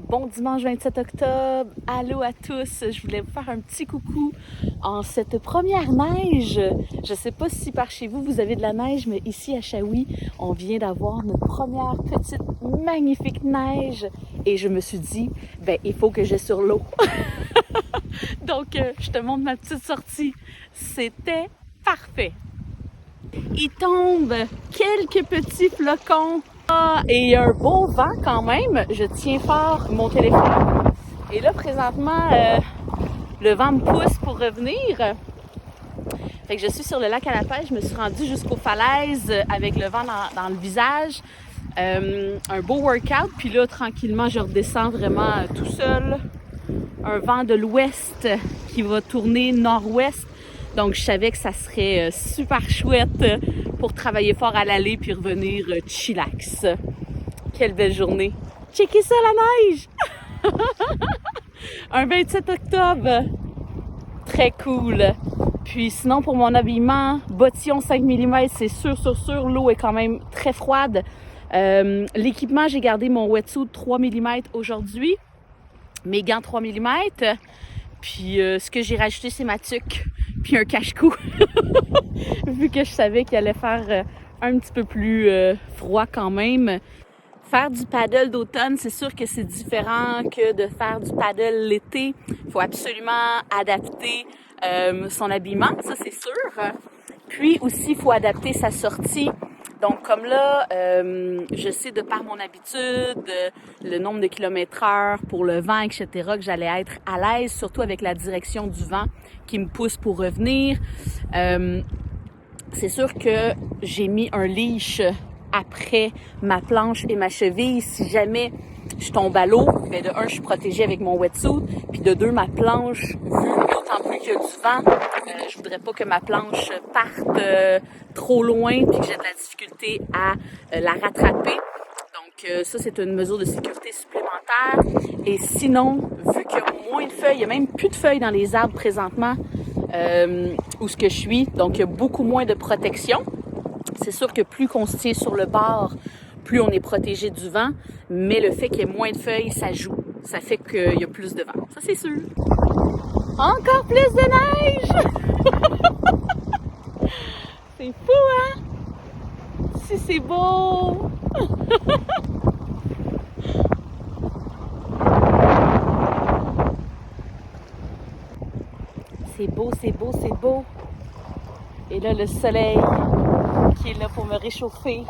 bon dimanche 27 octobre. Allô à tous. Je voulais vous faire un petit coucou en cette première neige. Je sais pas si par chez vous, vous avez de la neige, mais ici à Shawi, on vient d'avoir notre première petite magnifique neige. Et je me suis dit, ben, il faut que j'aille sur l'eau. Donc, je te montre ma petite sortie. C'était parfait. Il tombe quelques petits flocons. Et il y a un beau vent quand même. Je tiens fort mon téléphone. Et là, présentement, le vent me pousse pour revenir. Fait que je suis sur le lac à la pêche. Je me suis rendue jusqu'aux falaises avec le vent dans le visage. Un beau workout. Puis là, tranquillement, je redescends vraiment tout seul. Un vent de l'ouest qui va tourner nord-ouest. Donc, je savais que ça serait super chouette pour travailler fort à l'aller puis revenir chillax. Quelle belle journée! Checkez ça, la neige! Un 27 octobre! Très cool! Puis sinon, pour mon habillement, bottillon 5 mm, c'est sûr. L'eau est quand même très froide. L'équipement, j'ai gardé mon wetsuit 3 mm aujourd'hui. Mes gants 3 mm. Puis ce que j'ai rajouté, c'est ma tuque. Puis un cache-cou. Vu que je savais qu'il allait faire un petit peu plus froid quand même. Faire du paddle d'automne, c'est sûr que c'est différent que de faire du paddle l'été. Il faut absolument adapter son habillement, ça c'est sûr. Puis aussi, il faut adapter sa sortie. Donc comme là, je sais de par mon habitude, le nombre de kilomètres/heure pour le vent, etc., que j'allais être à l'aise, surtout avec la direction du vent qui me pousse pour revenir. C'est sûr que j'ai mis un leash après ma planche et ma cheville. Si jamais je tombe à l'eau, ben de un, je suis protégée avec mon wetsuit, puis de deux, ma planche, vu d'autant plus qu'il y a du vent, je voudrais pas que ma planche parte trop loin puis que j'ai de la difficulté à la rattraper. Donc ça, c'est une mesure de sécurité supplémentaire. Et sinon, vu qu'il y a moins de feuilles, il y a même plus de feuilles dans les arbres présentement où ce que je suis, donc il y a beaucoup moins de protection. C'est sûr que plus qu'on se tient sur le bord, plus on est protégé du vent, mais le fait qu'il y ait moins de feuilles, ça joue. Ça fait qu'il y a plus de vent. Ça, c'est sûr. Encore plus de neige! C'est fou, hein? Si c'est beau! C'est beau, c'est beau, c'est beau. Et là, le soleil qui est là pour me réchauffer.